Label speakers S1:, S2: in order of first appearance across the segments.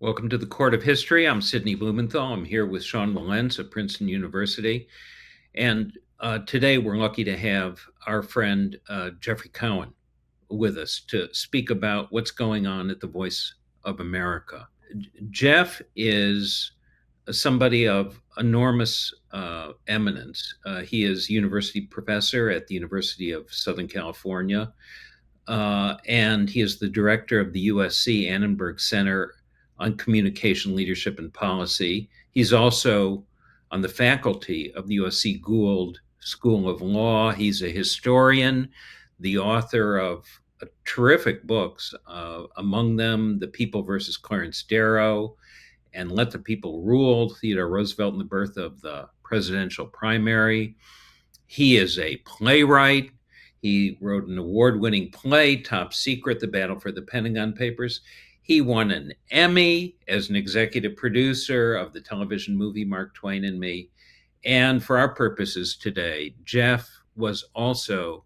S1: Welcome to the Court of History. I'm Sidney Blumenthal. I'm here with Sean Wilentz at Princeton University. And today we're lucky to have our friend Geoffrey Cowan with us to speak about what's going on at the Voice of America. Jeff is somebody of enormous eminence. He is university professor at the University of Southern California, and he is the director of the USC Annenberg Center on Communication, Leadership, and Policy. He's also on the faculty of the USC Gould School of Law. He's a historian, the author of terrific books, among them The People versus Clarence Darrow and Let the People Rule, Theodore Roosevelt and the Birth of the Presidential Primary. He is a playwright. He wrote an award winning play, Top Secret, The Battle for the Pentagon Papers. He won an Emmy as an executive producer of the television movie Mark Twain and Me. And for our purposes today, Jeff was also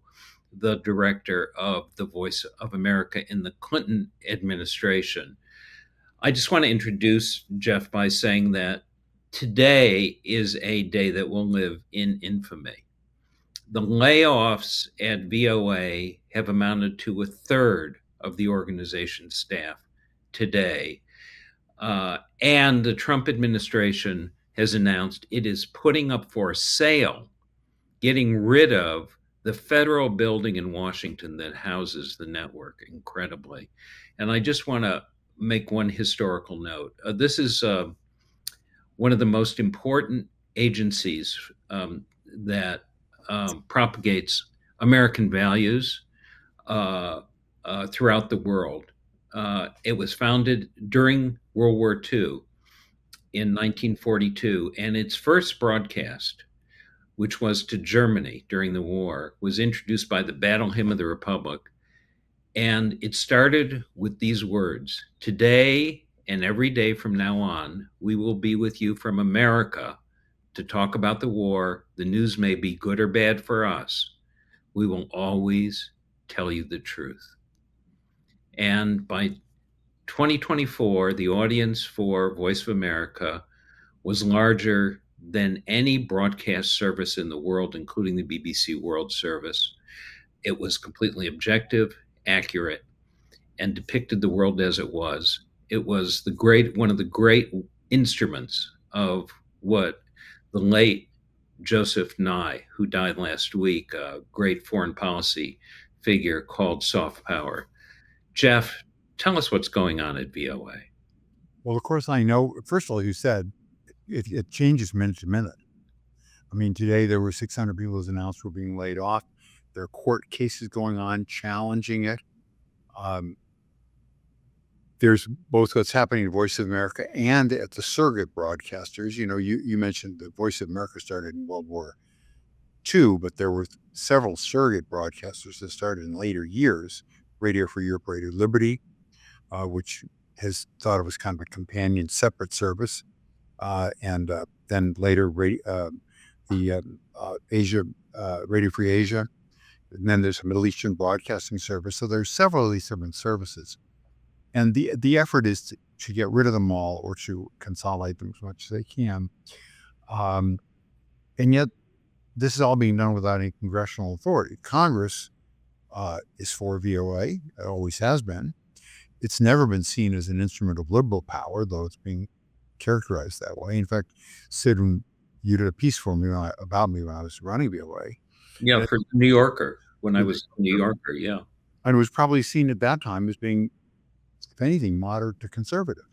S1: the director of The Voice of America in the Clinton administration. I just want to introduce Jeff by saying that today is a day that will live in infamy. The layoffs at VOA have amounted to a third of the organization's staff today. And the Trump administration has announced it is putting up for sale, getting rid of the federal building in Washington that houses the network, incredibly. And I just want to make one historical note. This is one of the most important agencies that propagates American values throughout the world. It was founded during World War II in 1942, and its first broadcast, which was to Germany during the war, was introduced by the Battle Hymn of the Republic. And it started with these words: "Today and every day from now on, we will be with you from America to talk about the war. The news may be good or bad for us. We will always tell you the truth." And by 2024, the audience for Voice of America was larger than any broadcast service in the world, including the BBC World Service. It was completely objective, accurate, and depicted the world as it was. It was one of the great instruments of what the late Joseph Nye, who died last week, a great foreign policy figure, called soft power. Jeff, tell us what's going on at VOA.
S2: Well, of course, I know, first of all, you said it changes minute to minute. I mean, today there were 600 people as announced were being laid off. There are court cases going on challenging it. There's both what's happening at Voice of America and at the surrogate broadcasters. You know, you mentioned the Voice of America started in World War II, but there were several surrogate broadcasters that started in later years. Radio Free Europe, Radio Liberty, which has thought it was kind of a companion separate service. And then later Asia, Radio Free Asia. And then there's a Middle Eastern Broadcasting Service. So there's several of these different services. And the effort is to get rid of them all or to consolidate them as much as they can. And yet this is all being done without any congressional authority. Congress is for VOA. It always has been. It's never been seen as an instrument of liberal power, though it's being characterized that way. In fact, Sid, you did a piece for me about me when I was running VOA.
S1: Yeah, for the New Yorker, when I was a New Yorker, yeah.
S2: And it was probably seen at that time as being, if anything, moderate to conservative.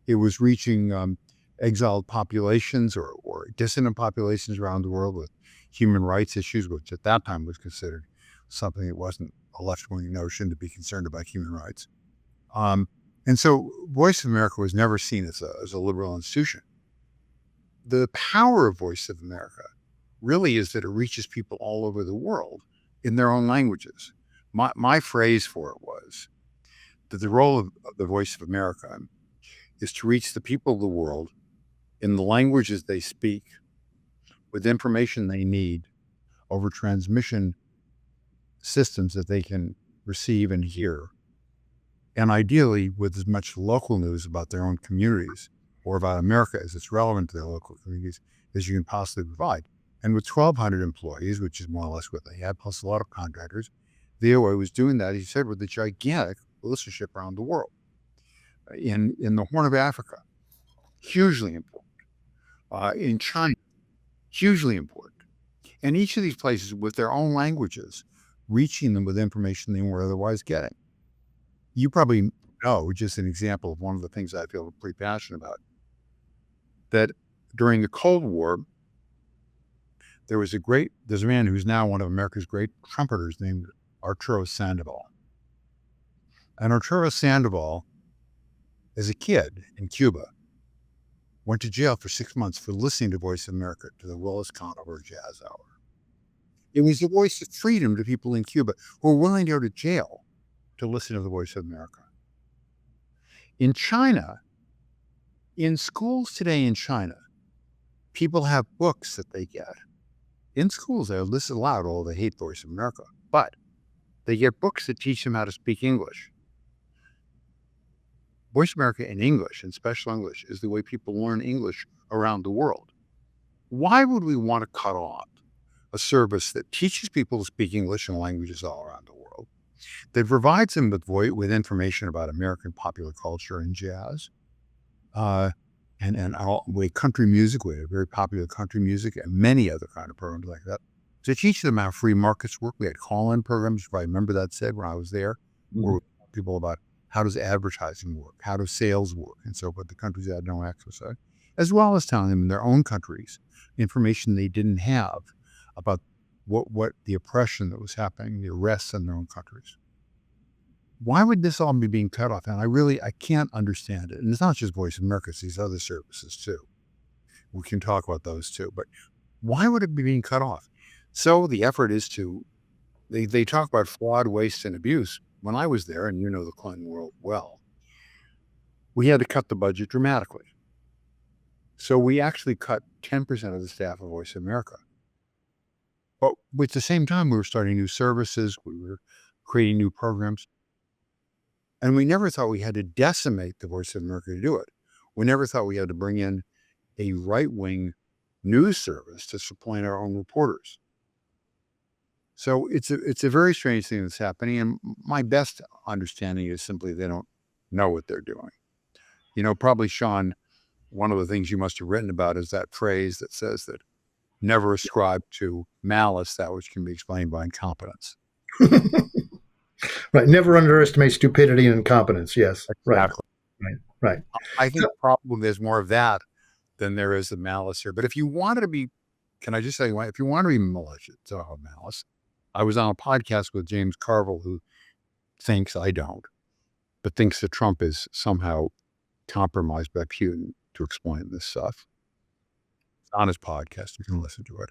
S2: It was reaching exiled populations or dissident populations around the world with human rights issues, which at that time was considered something that wasn't a left-wing notion to be concerned about human rights. And so Voice of America was never seen as a liberal institution. The power of Voice of America really is that it reaches people all over the world in their own languages. My phrase for it was that the role of the Voice of America is to reach the people of the world in the languages they speak with information they need over transmission systems that they can receive and hear and ideally with as much local news about their own communities or about America as it's relevant to their local communities as you can possibly provide. And with 1,200 employees, which is more or less what they had, plus a lot of contractors, the OA was doing that, he said, with a gigantic listenership around the world. In the Horn of Africa, hugely important. In China, hugely important. And each of these places with their own languages, reaching them with information they weren't otherwise getting. You probably know, just an example of one of the things I feel pretty passionate about, that during the Cold War, there's a man who's now one of America's great trumpeters named Arturo Sandoval. And Arturo Sandoval, as a kid in Cuba, went to jail for 6 months for listening to Voice of America, to the Willis Conover Jazz Hour. It was the voice of freedom to people in Cuba who were willing to go to jail to listen to the Voice of America. In China, in schools today in China, people have books that they get. In schools, they're listed aloud, although they hate Voice of America, but they get books that teach them how to speak English. Voice of America in English, in special English, is the way people learn English around the world. Why would we want to cut off a service that teaches people to speak English in languages all around the world, that provides them with information about American popular culture and jazz, and country music? We had very popular country music and many other kind of programs like that. To teach them how free markets work, we had call-in programs, if I remember that said when I was there, where we taught people about how does advertising work, how does sales work, and so forth. The countries that had no access to it, as well as telling them in their own countries information they didn't have about what the oppression that was happening, the arrests in their own countries. Why would this all be being cut off? And I can't understand it. And it's not just Voice of America, it's these other services too. We can talk about those too, but why would it be being cut off? So the effort is they talk about fraud, waste, and abuse. When I was there, and you know the Clinton world well, we had to cut the budget dramatically. So we actually cut 10% of the staff of Voice of America. But at the same time, we were starting new services, we were creating new programs. And we never thought we had to decimate the Voice of America to do it. We never thought we had to bring in a right-wing news service to supplant our own reporters. So it's a very strange thing that's happening. And my best understanding is simply they don't know what they're doing. You know, probably, Sean, one of the things you must have written about is that phrase that says that never ascribe to malice that which can be explained by incompetence.
S3: Right. Never underestimate stupidity and incompetence. Yes.
S2: Exactly.
S3: Right.
S2: I think probably there's more of that than there is the malice here. But if you wanted to be, can I just say, if you want to be malicious, malice, I was on a podcast with James Carville, who thinks, I don't, but thinks that Trump is somehow compromised by Putin to explain this stuff. It's on his podcast. You can listen to it.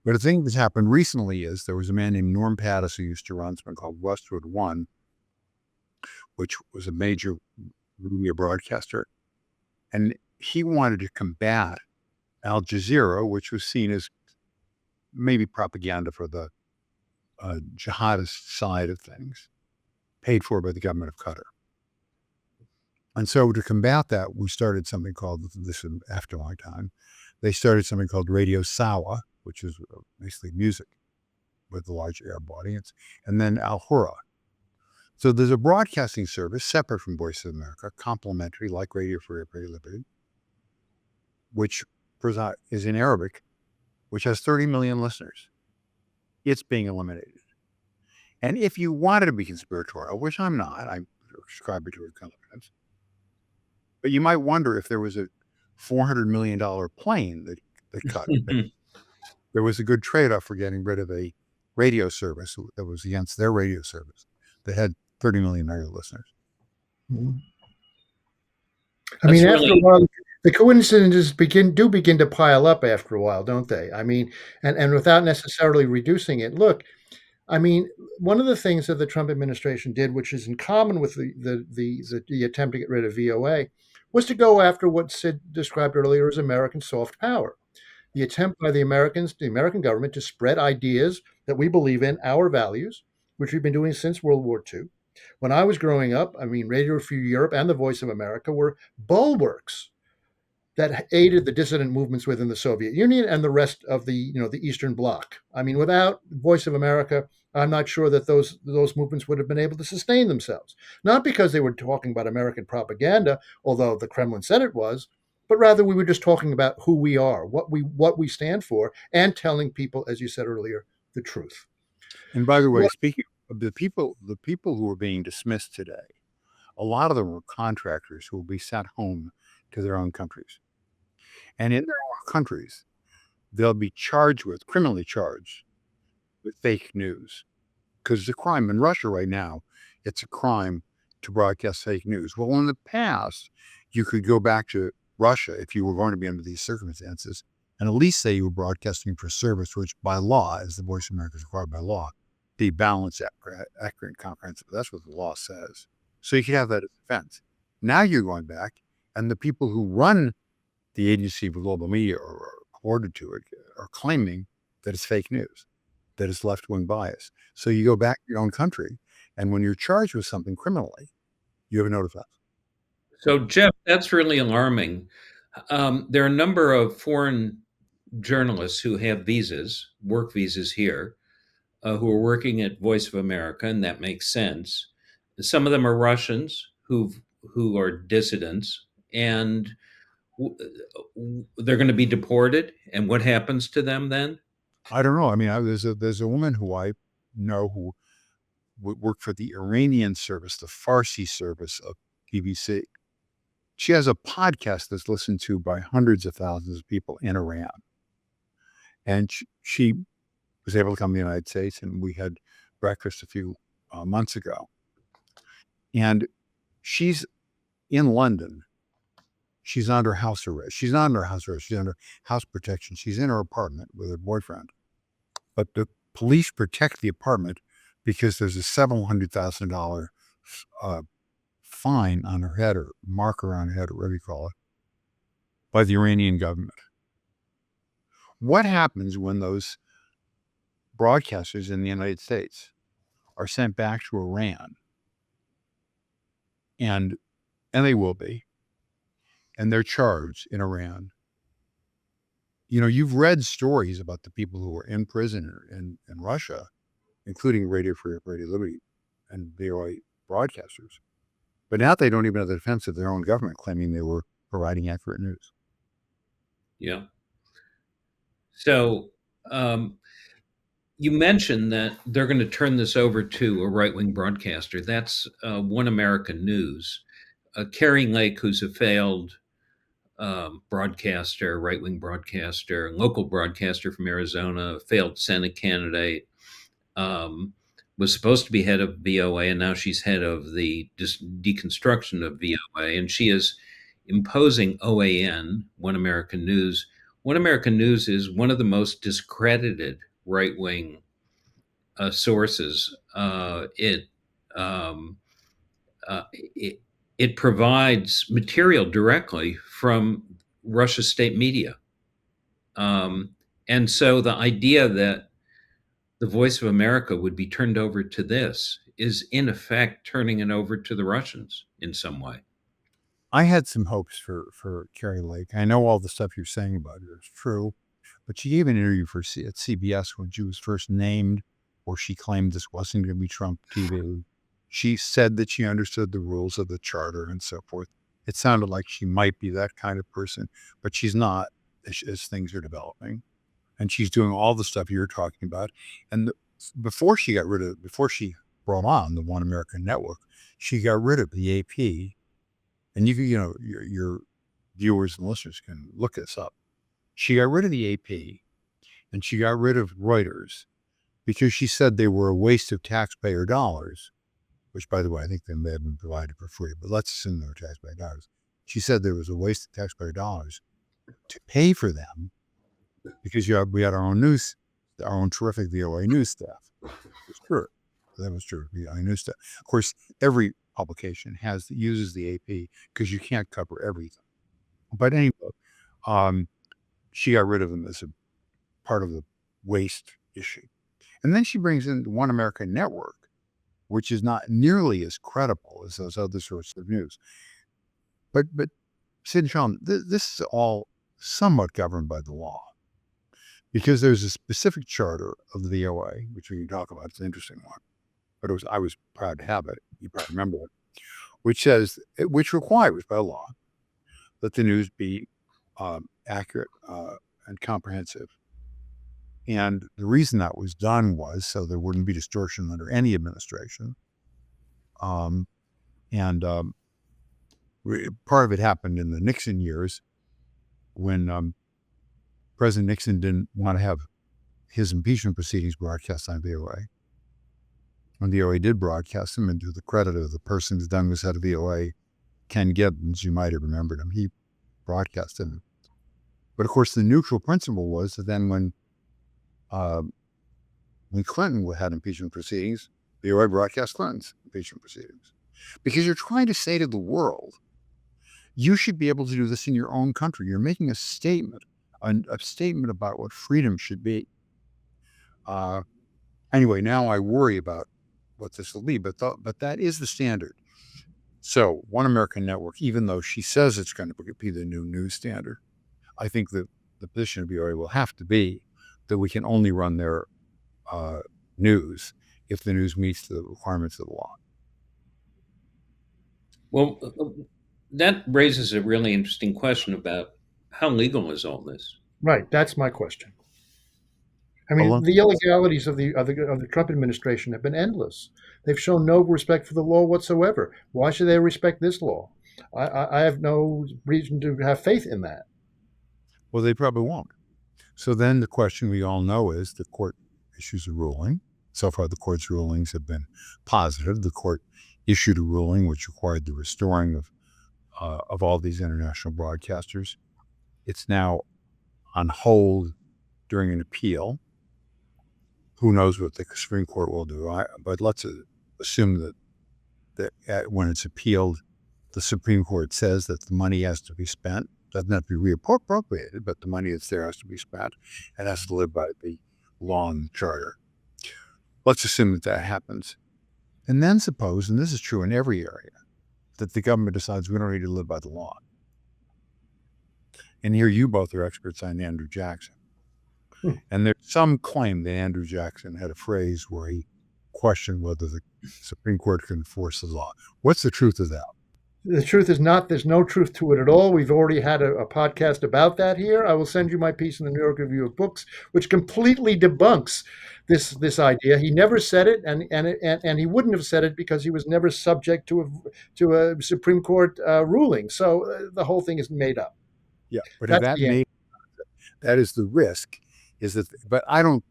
S2: But the thing that's happened recently is there was a man named Norm Pattis who used to run something called Westwood One, which was a major media broadcaster. And he wanted to combat Al Jazeera, which was seen as maybe propaganda for the jihadist side of things, paid for by the government of Qatar. And so to combat that, we started something called, this after a long time, they started something called Radio Sawa, which is basically music with a large Arab audience, and then Al Hura. So there's a broadcasting service separate from Voice of America, complementary, like Radio Free Liberty, which is in Arabic, which has 30 million listeners. It's being eliminated. And if you wanted to be conspiratorial, which I'm not, I ascribe to incompetence, but you might wonder if there was a $400 million plane that cut. There was a good trade-off for getting rid of a radio service that was against their radio service that had 30 million listeners.
S3: Mm-hmm. I mean, after a while, the coincidences begin to pile up after a while, don't they? I mean, and without necessarily reducing it. Look, I mean, one of the things that the Trump administration did, which is in common with the attempt to get rid of VOA, was to go after what Sid described earlier as American soft power. The attempt by the American government to spread ideas that we believe in, our values, which we've been doing since World War II, When I was growing up, I mean, Radio Free Europe and the Voice of America were bulwarks that aided the dissident movements within the Soviet Union and the rest of the Eastern Bloc. I mean, without Voice of America, I'm not sure that those movements would have been able to sustain themselves. Not because they were talking about American propaganda, although the Kremlin said it was, but rather we were just talking about who we are, what we stand for, and telling people, as you said earlier, the truth.
S2: And by the way, speaking of the people who are being dismissed today, a lot of them were contractors who will be sent home to their own countries. And in their own countries, they'll be criminally charged with fake news. Because it's a crime in Russia right now. It's a crime to broadcast fake news. Well, in the past, you could go back to Russia if you were going to be under these circumstances and at least say you were broadcasting for service, which by law, as the Voice of America is required by law, be balanced, accurate, and comprehensive. That's what the law says. So you could have that as defense. Now you're going back, and the people who run the Agency for Global Media or ordered to it are claiming that it's fake news, that it's left-wing bias. So you go back to your own country, and when you're charged with something criminally, you have no defense.
S1: So, Jeff, that's really alarming. There are a number of foreign journalists who have visas, work visas here, who are working at Voice of America, and that makes sense. Some of them are Russians who are dissidents, and they're going to be deported. And what happens to them then?
S2: I don't know. I mean, there's a woman who I know who worked for the Iranian service, the Farsi service of BBC. She has a podcast that's listened to by hundreds of thousands of people in Iran. And she was able to come to the United States, and we had breakfast a few months ago. And she's in London. She's under house arrest. She's not under house arrest. She's under house protection. She's in her apartment with her boyfriend. But the police protect the apartment because there's a $700,000 fine on her head, or marker on her head, or whatever you call it, by the Iranian government. What happens when those broadcasters in the United States are sent back to Iran? And they will be. And they're charged in Iran. You know, you've read stories about the people who were in prison in Russia, including Radio Free Europe, Radio Liberty, and VOA broadcasters. But now they don't even have the defense of their own government claiming they were providing accurate news.
S1: Yeah. So you mentioned that they're going to turn this over to a right-wing broadcaster. That's One American News. Carrie Lake, who's a failed broadcaster, right-wing broadcaster, local broadcaster from Arizona, a failed Senate candidate, was supposed to be head of VOA, and now she's head of the deconstruction of VOA, and she is imposing OAN, One American News. One American News is one of the most discredited right-wing sources. It provides material directly from Russia's state media. And so the idea that the Voice of America would be turned over to this is, in effect, turning it over to the Russians in some way.
S2: I had some hopes for Carrie Lake. I know all the stuff you're saying about her is true, but she gave an interview at CBS when she was first named, or she claimed this wasn't going to be Trump TV. She said that she understood the rules of the charter and so forth. It sounded like she might be that kind of person, but she's not as things are developing. And she's doing all the stuff you're talking about. And before she brought on the One American Network, she got rid of the AP. And your viewers and listeners can look this up. She got rid of the AP, and she got rid of Reuters because she said they were a waste of taxpayer dollars, which, by the way, I think they may have been provided for free, but let's assume they were taxpayer dollars. She said there was a waste of taxpayer dollars to pay for them because we had our own terrific VOA news staff. It's true. That was true. VOA news staff. Of course, every publication uses the AP because you can't cover everything. But anyway, she got rid of them as a part of the waste issue. And then she brings in the One American Network, which is not nearly as credible as those other sources of news. But Sid and Sean, this is all somewhat governed by the law, because there's a specific charter of the VOA, which we can talk about. It's an interesting one, but I was proud to have it. You probably remember it, which requires by law that the news be accurate and comprehensive. And the reason that was done was so there wouldn't be distortion under any administration. Part of it happened in the Nixon years when President Nixon didn't want to have his impeachment proceedings broadcast on VOA. When the VOA did broadcast them, and to the credit of the person who's done this head of VOA, Ken Gibbons, you might have remembered him, he broadcast them. But of course, the neutral principle was that then when Clinton had impeachment proceedings, the VOA broadcast Clinton's impeachment proceedings. Because you're trying to say to the world, you should be able to do this in your own country. You're making a statement about what freedom should be. Anyway, now I worry about what this will be, but that is the standard. So One American Network, even though she says it's going to be the new news standard, I think that the position of VOA will have to be that we can only run their news if the news meets the requirements of the law.
S1: Well, that raises a really interesting question about how legal is all this?
S3: Right, that's my question. I mean, the illegalities of the Trump administration have been endless. They've shown no respect for the law whatsoever. Why should they respect this law? I have no reason to have faith in that.
S2: Well, they probably won't. So then the question we all know is the court issues a ruling. So far, the court's rulings have been positive. The court issued a ruling which required the restoring of all these international broadcasters. It's now on hold during an appeal. Who knows what the Supreme Court will do? But let's assume that when it's appealed, the Supreme Court says that the money has to be spent. Doesn't have to be reappropriated, but the money that's there has to be spent and has to live by the law and the charter. Let's assume that happens. And then suppose, and this is true in every area, that the government decides we don't need to live by the law. And here you both are experts on Andrew Jackson. And there's some claim that Andrew Jackson had a phrase where he questioned whether the Supreme Court could enforce the law. What's the truth of that?
S3: The truth is not, there's no truth to it at all. We've already had a podcast about that here. I will send you my piece in the New York Review of Books, which completely debunks this idea. He never said it, and he wouldn't have said it because he was never subject to a Supreme Court ruling. So the whole thing is made up.
S2: Yeah, but if that is the risk, but I don't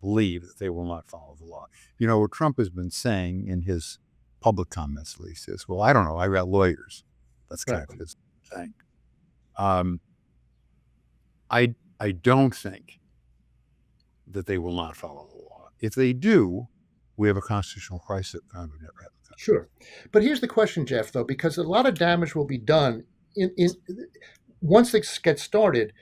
S2: believe that they will not follow the law. You know, what Trump has been saying in his public comments, at least, is, well, I don't know, I got lawyers. That's kind of his thing. I don't think that they will not follow the law. If they do, we have a constitutional crisis.
S3: Sure. But here's the question, Jeff, though, because a lot of damage will be done in once this gets started.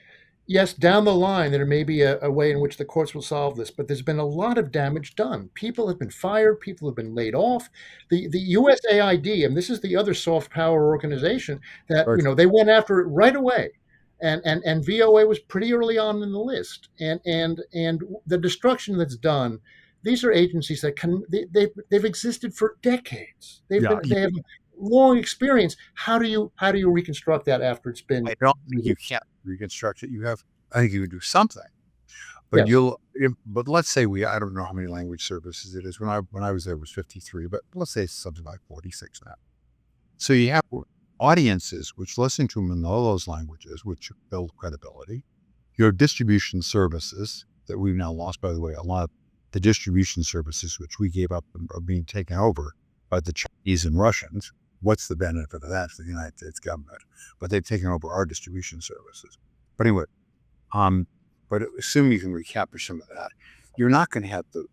S3: Yes, down the line, there may be a way in which the courts will solve this, but there's been a lot of damage done. People have been fired. People have been laid off. The USAID, and this is the other soft power organization that, they went after it right away. And VOA was pretty early on in the list. And the destruction that's done, these are agencies that they've existed for decades. They have long experience. How do you reconstruct that after it's been?
S2: I don't think you can't reconstruct it. I think you can do something, but but let's say I don't know how many language services it is. When I was there, it was 53, but let's say it's something like 46 now. So you have audiences which listen to them in all those languages, which build credibility. You have distribution services that we've now lost, by the way. A lot of the distribution services which we gave up are being taken over by the Chinese and Russians. What's the benefit of that for the United States government? But they've taken over our distribution services. But anyway, but assume you can recapture some of that. You're not going to have the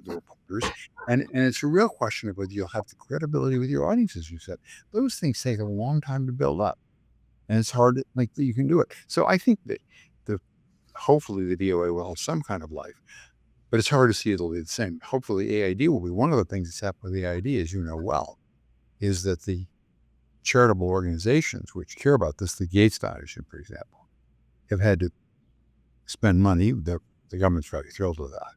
S2: reporters, and it's a real question of whether you'll have the credibility with your audience, as you said. Those things take a long time to build up, and it's hard. You can do it. So I think that hopefully the VOA will have some kind of life. but it's hard to see it'll be the same. Hopefully AID will be. One of the things that's happened with AID, as you know well, is that the charitable organizations which care about this, the Gates Foundation, for example, have had to spend money. The government's probably thrilled with that.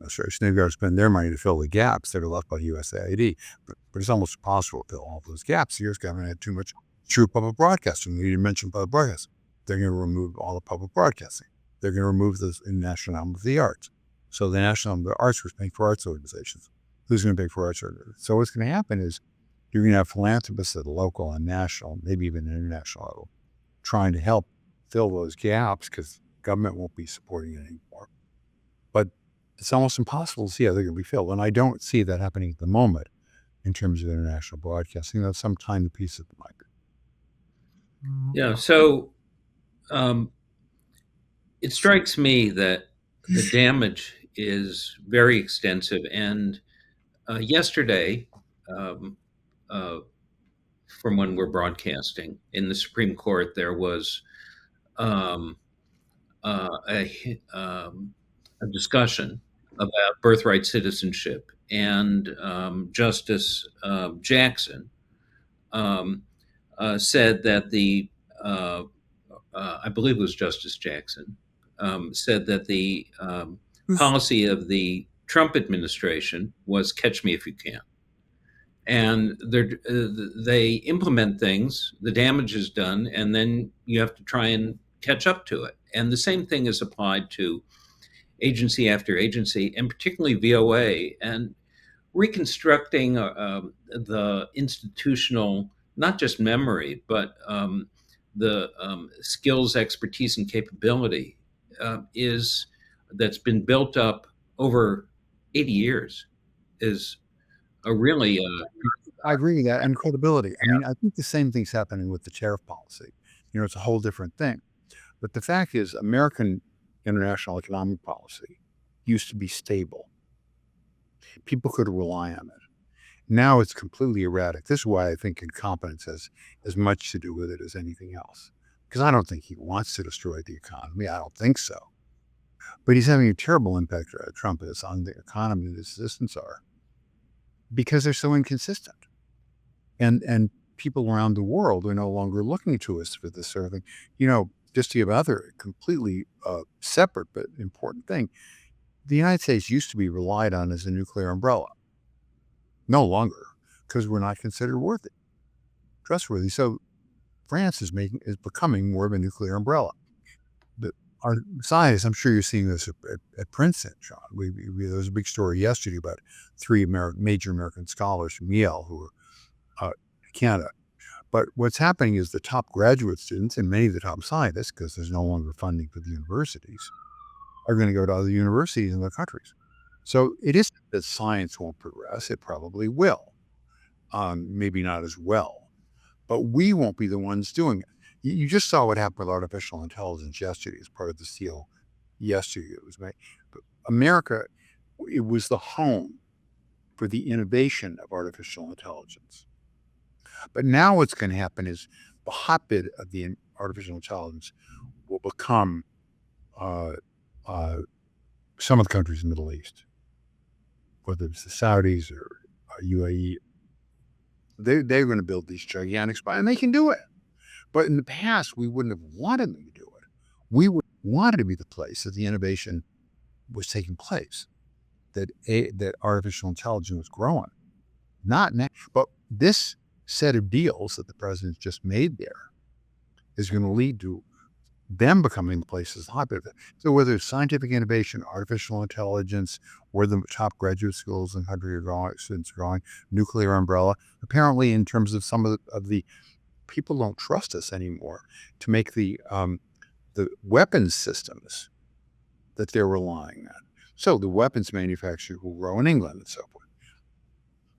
S2: So they've got to spend their money to fill the gaps that are left by USAID. But it's almost impossible to fill all those gaps. The U.S. government had too much true public broadcasting. You didn't mention public broadcasting. They're going to remove all the public broadcasting. They're going to remove the National Endowment of the Arts. So the National Endowment of the Arts was paying for arts organizations. Who's going to pay for arts organizations? So what's going to happen is you're going to have philanthropists at the local and national, maybe even international level, trying to help fill those gaps because government won't be supporting it anymore. But it's almost impossible to see how they're going to be filled. And I don't see that happening at the moment in terms of international broadcasting. That's some tiny piece of the market.
S1: Yeah. So it strikes me that the damage is very extensive. And yesterday, from when we're broadcasting in the Supreme Court, there was a discussion about birthright citizenship, and Justice Jackson said that I believe it was Justice Jackson, said that the policy of the Trump administration was catch me if you can. And they implement things, the damage is done, and then you have to try and catch up to it. And the same thing is applied to agency after agency, and particularly VOA, and reconstructing the institutional, not just memory, but the skills, expertise, and capability that's been built up over 80 years is a really.
S2: I agree with that, and credibility. I mean, I think the same thing's happening with the tariff policy. It's a whole different thing. But the fact is, American international economic policy used to be stable. People could rely on it. Now it's completely erratic. This is why I think incompetence has as much to do with it as anything else. Because I don't think he wants to destroy the economy. I don't think so. But he's having a terrible impact, Trump is, on the economy and the citizens are, because they're so inconsistent. And people around the world are no longer looking to us for this sort of thing. Just to give other completely separate but important thing, the United States used to be relied on as a nuclear umbrella. No longer, because we're not considered trustworthy. So France is becoming more of a nuclear umbrella. Our scientists, I'm sure you're seeing this at Princeton, Sean. There was a big story yesterday about 3 major American scholars from Yale who are Canada. But what's happening is the top graduate students and many of the top scientists, because there's no longer funding for the universities, are going to go to other universities in other countries. So it isn't that science won't progress. It probably will. Maybe not as well. But we won't be the ones doing it. You just saw what happened with artificial intelligence yesterday as part of the seal yesterday that was made. But America, it was the home for the innovation of artificial intelligence. But now what's going to happen is the hotbed of the artificial intelligence will become some of the countries in the Middle East, whether it's the Saudis or UAE. They're going to build these gigantic spies, and they can do it. But in the past, we wouldn't have wanted them to do it. We would want it to be the place that the innovation was taking place, that artificial intelligence was growing. Not now, but this set of deals that the president just made there is going to lead to them becoming the places hotbed of it. So whether it's scientific innovation, artificial intelligence, where the top graduate schools in the country are growing, nuclear umbrella, apparently in terms of some of the people don't trust us anymore to make the weapons systems that they're relying on. So the weapons manufacturers will grow in England and so forth.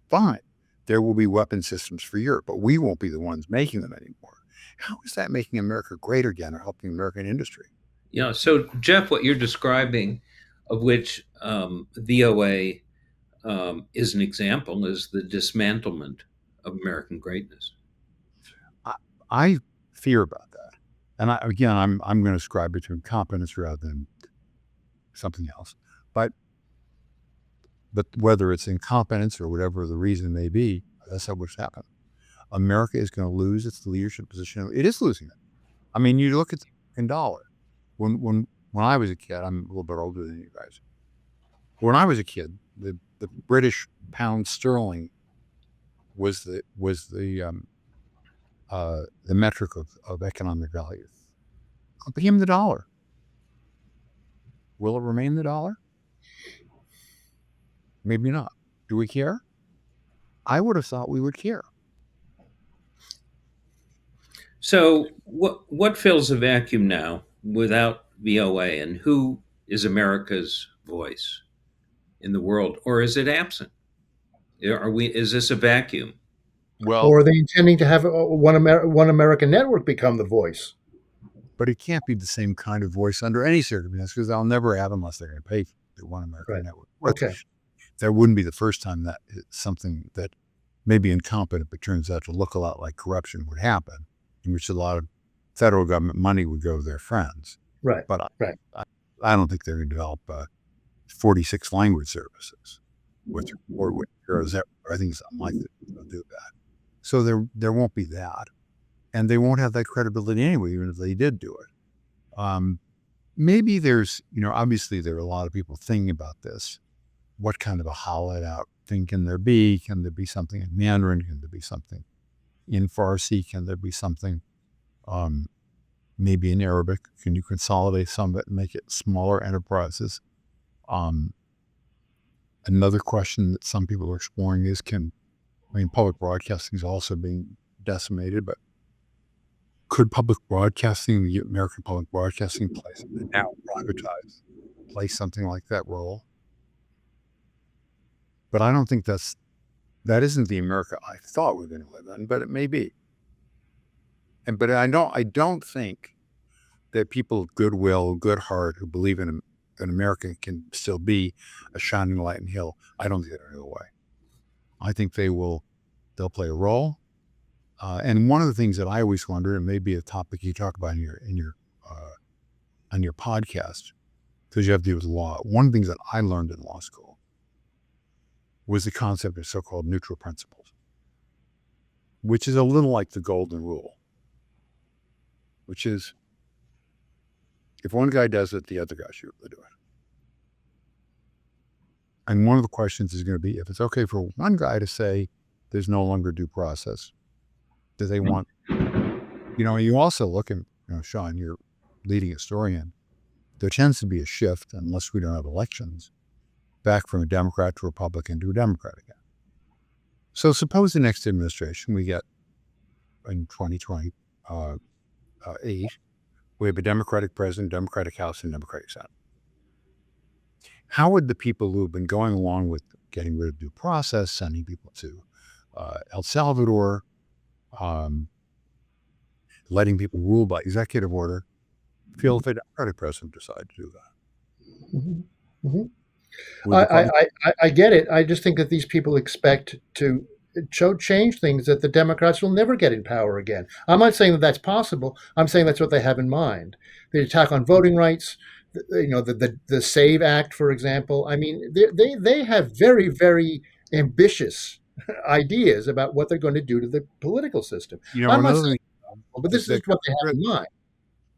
S2: Fine. There will be weapon systems for Europe, but we won't be the ones making them anymore. How is that making America great again or helping American industry?
S1: Yeah. So, Jeff, what you're describing, of which VOA is an example, is the dismantlement of American greatness.
S2: I fear about that. And I'm going to describe it to incompetence rather than something else. But whether it's incompetence or whatever the reason may be, that's not what's happened. America is going to lose its leadership position. It is losing it. I mean, you look at the American dollar. When I was a kid, I'm a little bit older than you guys. When I was a kid, the British pound sterling was the metric of economic value. It became the dollar. Will it remain the dollar? Maybe not. Do we care? I would have thought we would care.
S1: So, what fills a vacuum now without VOA, and who is America's voice in the world, or is it absent? Are we? Is this a vacuum?
S2: Well,
S3: or are they intending to have one American network become the voice?
S2: But it can't be the same kind of voice under any circumstance, because they'll never have unless they're going to pay for the One American Network.
S3: Okay.
S2: That wouldn't be the first time that something that may be incompetent but turns out to look a lot like corruption would happen, in which a lot of federal government money would go to their friends.
S3: Right.
S2: But
S3: right.
S2: I don't think they're going to develop 46 language services with heroes or things like that. They'll do that. So there won't be that. And they won't have that credibility anyway, even if they did do it. Maybe there's, obviously there are a lot of people thinking about this. What kind of a hollowed out thing can there be? Can there be something in Mandarin? Can there be something in Farsi? Can there be something maybe in Arabic? Can you consolidate some of it and make it smaller enterprises? Another question that some people are exploring is public broadcasting is also being decimated, but could public broadcasting, the American public broadcasting place, now privatized, play something like that role? But I don't think that isn't the America I thought we were going to live in, but it may be. But I don't think that people of goodwill, good heart, who believe in an America can still be a shining light in hill, I don't think they're going to go away. I think they'll play a role. And one of the things that I always wonder, and maybe a topic you talk about on your podcast, because you have to do with law. One of the things that I learned in law school was the concept of so-called neutral principles, which is a little like the golden rule, which is if one guy does it, the other guy should do it. And one of the questions is going to be, if it's okay for one guy to say there's no longer due process, do they want, you also look at, Sean, you're leading historian, there tends to be a shift, unless we don't have elections, back from a Democrat to Republican to a Democrat again. So suppose the next administration we get in 2028, we have a Democratic president, Democratic House, and Democratic Senate. How would the people who have been going along with getting rid of due process, sending people to El Salvador, letting people rule by executive order, feel if a Democratic president decided to do that?
S3: Mm-hmm. Mm-hmm. I get it. I just think that these people expect to change things that the Democrats will never get in power again. I'm not saying that that's possible. I'm saying that's what they have in mind. The attack on voting rights, the SAVE Act, for example. I mean, they have very, very ambitious ideas about what they're going to do to the political system. I'm not saying, but this is what they have in mind.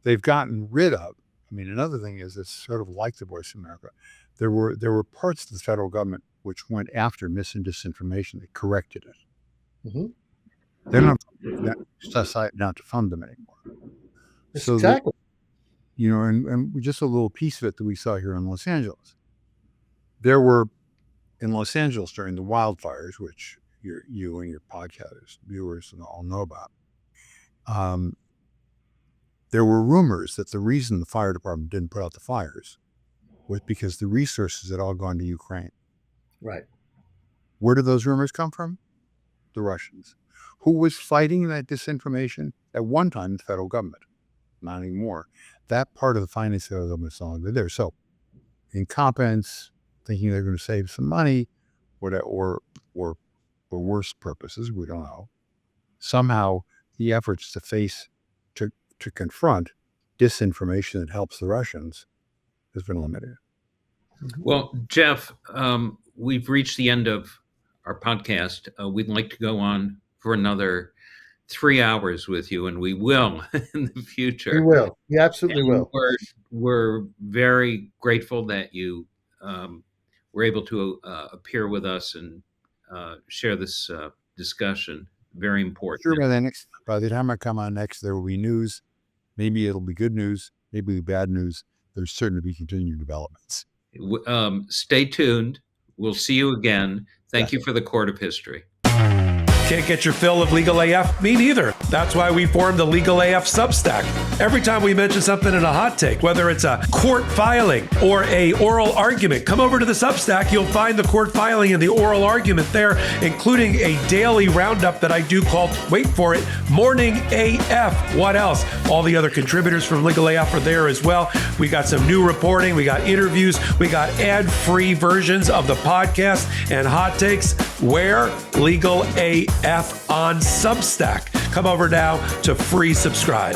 S2: They've gotten rid of. Another thing is it's sort of like the Voice of America. There were parts of the federal government which went after mis and disinformation. They corrected it. Mm-hmm. They're not to fund them anymore. So
S3: exactly.
S2: And just a little piece of it that we saw here in Los Angeles. There were, in Los Angeles during the wildfires, which you and your podcast viewers all know about, there were rumors that the reason the fire department didn't put out the fires was because the resources had all gone to Ukraine.
S3: Right.
S2: Where did those rumors come from? The Russians. Who was fighting that disinformation? At one time, the federal government. Not anymore. That part of the finance federal government is no longer there. So, incompetence, thinking they're going to save some money, or for worse purposes, we don't know. Somehow, the efforts to confront disinformation that helps the Russians has been limited.
S1: Well, Jeff, we've reached the end of our podcast. We'd like to go on for another 3 hours with you, and we will in the future.
S3: We will. We absolutely
S1: and
S3: will.
S1: We're very grateful that you were able to appear with us and share this discussion. Very important.
S2: Sure. By the time I come on next, there will be news. Maybe it'll be good news. Maybe it'll be bad news. There's certain to be continued developments.
S1: Stay tuned. We'll see you again. Thank you for the Court of History.
S4: Can't get your fill of Legal AF? Me neither. That's why we formed the Legal AF Substack. Every time we mention something in a hot take, whether it's a court filing or a oral argument, come over to the Substack. You'll find the court filing and the oral argument there, including a daily roundup that I do called, wait for it, Morning AF. What else? All the other contributors from Legal AF are there as well. We got some new reporting. We got interviews. We got ad-free versions of the podcast and hot takes. Where? Legal AF on Substack. Come over now to free subscribe.